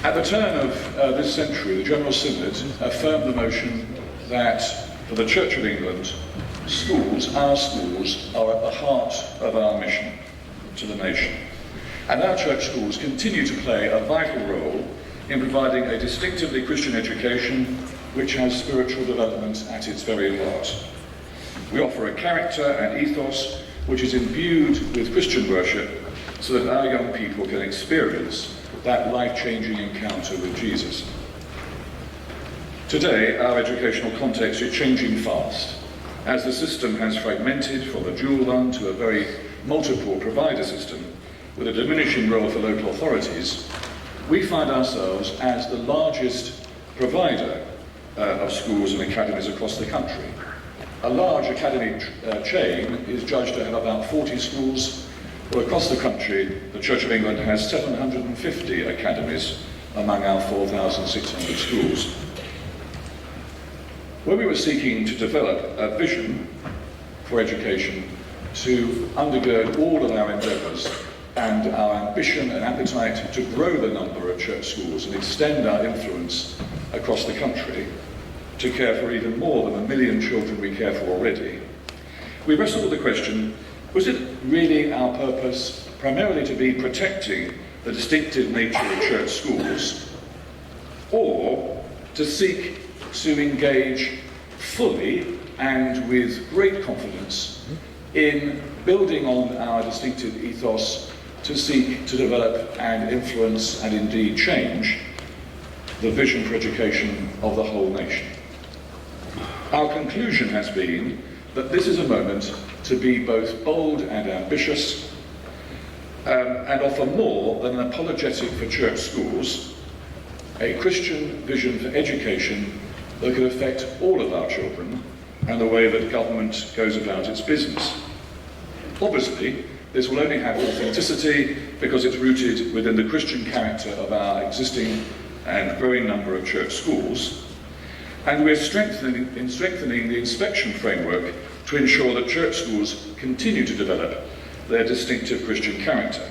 At the turn of this century, the General Synod affirmed the notion that for the Church of England, our schools, are at the heart of our mission to the nation. And our church schools continue to play a vital role in providing a distinctively Christian education which has spiritual development at its very heart. We offer a character and ethos which is imbued with Christian worship so that our young people can experience that life-changing encounter with Jesus. Today, our educational context is changing fast. As the system has fragmented from a dual one to a very multiple provider system, with a diminishing role for local authorities, we find ourselves as the largest provider of schools and academies across the country. A large academy chain is judged to have about 40 schools, well, across the country, the Church of England has 750 academies among our 4,600 schools. When we were seeking to develop a vision for education to undergird all of our endeavours and our ambition and appetite to grow the number of church schools and extend our influence across the country, to care for even more than 1 million children we care for already, we wrestled with the question, was it really our purpose primarily to be protecting the distinctive nature of church schools, or to seek to engage fully and with great confidence in building on our distinctive ethos to seek to develop and influence and indeed change the vision for education of the whole nation? Our conclusion has been that this is a moment to be both bold and ambitious and offer more than an apologetic for church schools, a Christian vision for education that could affect all of our children and the way that government goes about its business. Obviously, this will only have authenticity because it's rooted within the Christian character of our existing and growing number of church schools, and we're strengthening the inspection framework to ensure that church schools continue to develop their distinctive Christian character.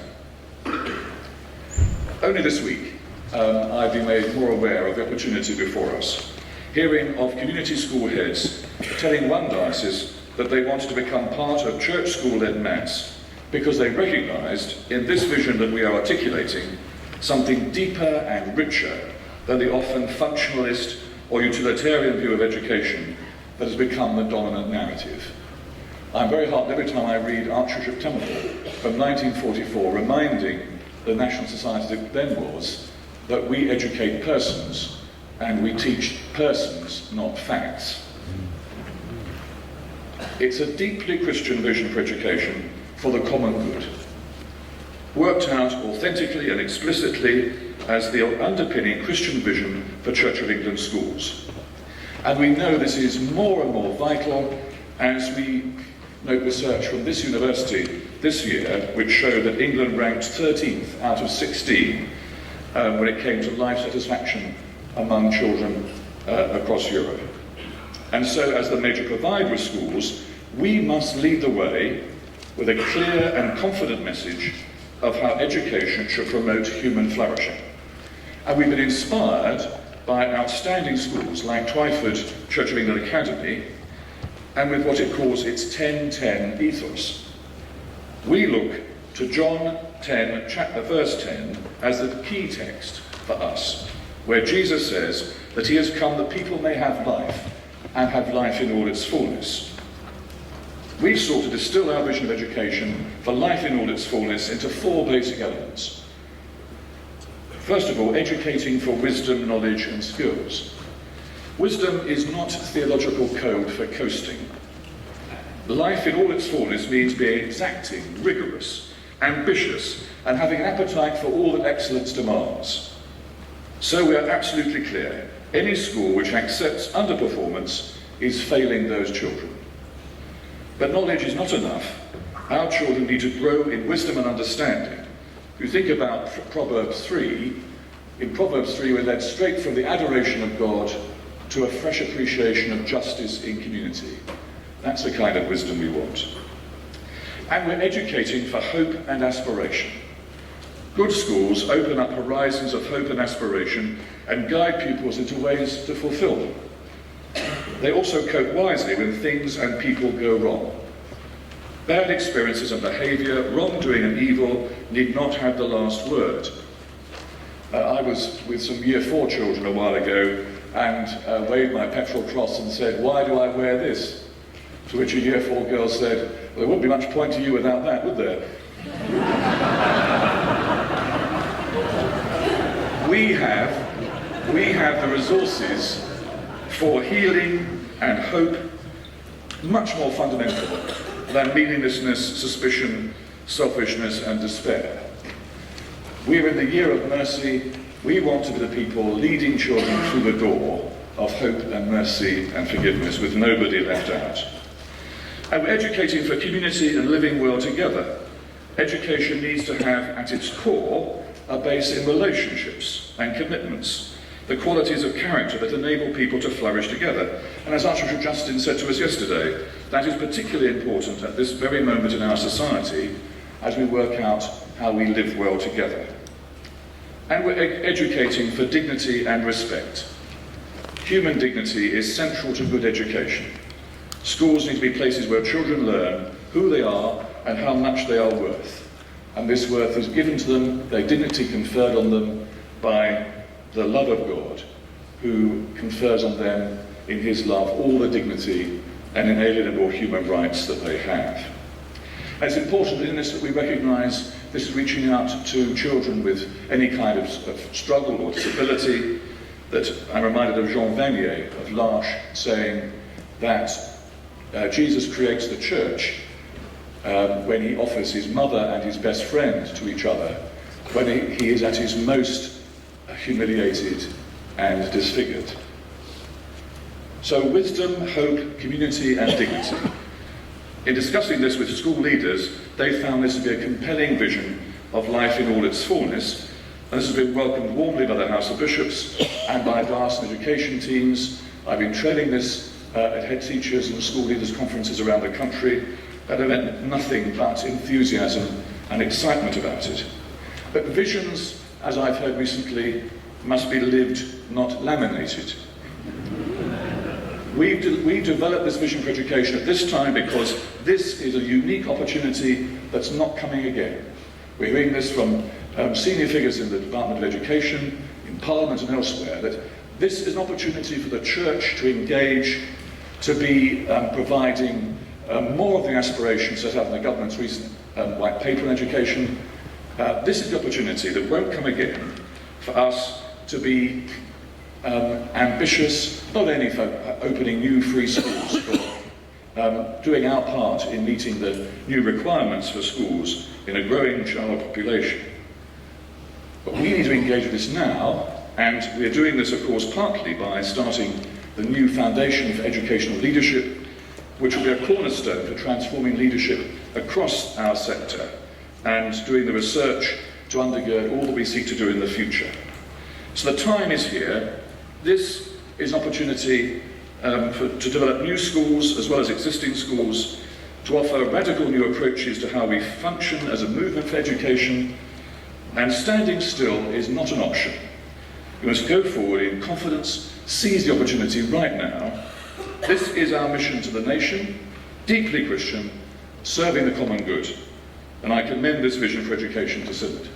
Only this week, I've been made more aware of the opportunity before us, hearing of community school heads telling one diocese that they wanted to become part of church school-led Mass because they recognised in this vision that we are articulating something deeper and richer than the often functionalist or utilitarian view of education that has become the dominant narrative. I'm very heartened every time I read Archbishop Temple from 1944 reminding the National Society that it then was that we educate persons and we teach persons, not facts. It's a deeply Christian vision for education for the common good, worked out authentically and explicitly as the underpinning Christian vision for Church of England schools. And we know this is more and more vital as we note research from this university this year, which showed that England ranked 13th out of 16 when it came to life satisfaction among children across Europe. And so, as the major provider of schools, we must lead the way with a clear and confident message of how education should promote human flourishing. And we've been inspired by outstanding schools like Twyford Church of England Academy, and with what it calls its 10-10 ethos. We look to John 10, verse 10, as the key text for us, where Jesus says that he has come that people may have life, and have life in all its fullness. We sought to distill our vision of education for life in all its fullness into 4 basic elements. First of all, educating for wisdom, knowledge and skills. Wisdom is not theological code for coasting. Life in all its fullness means being exacting, rigorous, ambitious, and having an appetite for all that excellence demands. So we are absolutely clear, any school which accepts underperformance is failing those children. But knowledge is not enough. Our children need to grow in wisdom and understanding. If you think about Proverbs 3, in Proverbs 3 we're led straight from the adoration of God to a fresh appreciation of justice in community. That's the kind of wisdom we want. And we're educating for hope and aspiration. Good schools open up horizons of hope and aspiration and guide pupils into ways to fulfill them. They also cope wisely when things and people go wrong. Bad experiences and behaviour, wrongdoing and evil need not have the last word. I was with some Year 4 children a while ago and waved my petrol cross and said, "Why do I wear this?" To which a Year 4 girl said, "Well, there wouldn't be much point to you without that, would there?" We have the resources for healing and hope much more fundamental than meaninglessness, suspicion, selfishness and despair. We're in the year of mercy. We want to be the people leading children through the door of hope and mercy and forgiveness with nobody left out. And we're educating for community and living well together. Education needs to have at its core a base in relationships and commitments, the qualities of character that enable people to flourish together. And as Archbishop Justin said to us yesterday, that is particularly important at this very moment in our society as we work out how we live well together. And we're educating for dignity and respect. Human dignity is central to good education. Schools need to be places where children learn who they are and how much they are worth. And this worth is given to them, their dignity conferred on them by the love of God, who confers on them in his love all the dignity and inalienable human rights that they have. And it's important in this that we recognise this is reaching out to children with any kind of struggle or disability, that I'm reminded of Jean Vanier of L'Arche saying that Jesus creates the church when he offers his mother and his best friend to each other, when he is at his most humiliated and disfigured. So wisdom, hope, community and dignity. In discussing this with school leaders, they found this to be a compelling vision of life in all its fullness, and this has been welcomed warmly by the House of Bishops and by diocesan education teams. I've been trailing this at head teachers and school leaders conferences around the country that have meant nothing but enthusiasm and excitement about it. But visions, as I've heard recently, must be lived, not laminated. We've developed this vision for education at this time because this is a unique opportunity that's not coming again. We're hearing this from senior figures in the Department of Education, in Parliament and elsewhere, that this is an opportunity for the Church to engage, to be providing more of the aspirations set out in the government's recent white paper on education. This is the opportunity that won't come again for us to be ambitious, not only for opening new free schools, but doing our part in meeting the new requirements for schools in a growing child population. But we need to engage with this now, and we're doing this, of course, partly by starting the new Foundation for Educational Leadership, which will be a cornerstone for transforming leadership across our sector and doing the research to undergird all that we seek to do in the future. So the time is here. This is an opportunity to develop new schools as well as existing schools, to offer radical new approaches to how we function as a movement for education, and standing still is not an option. We must go forward in confidence, seize the opportunity right now. This is our mission to the nation, deeply Christian, serving the common good, and I commend this vision for education to Synod.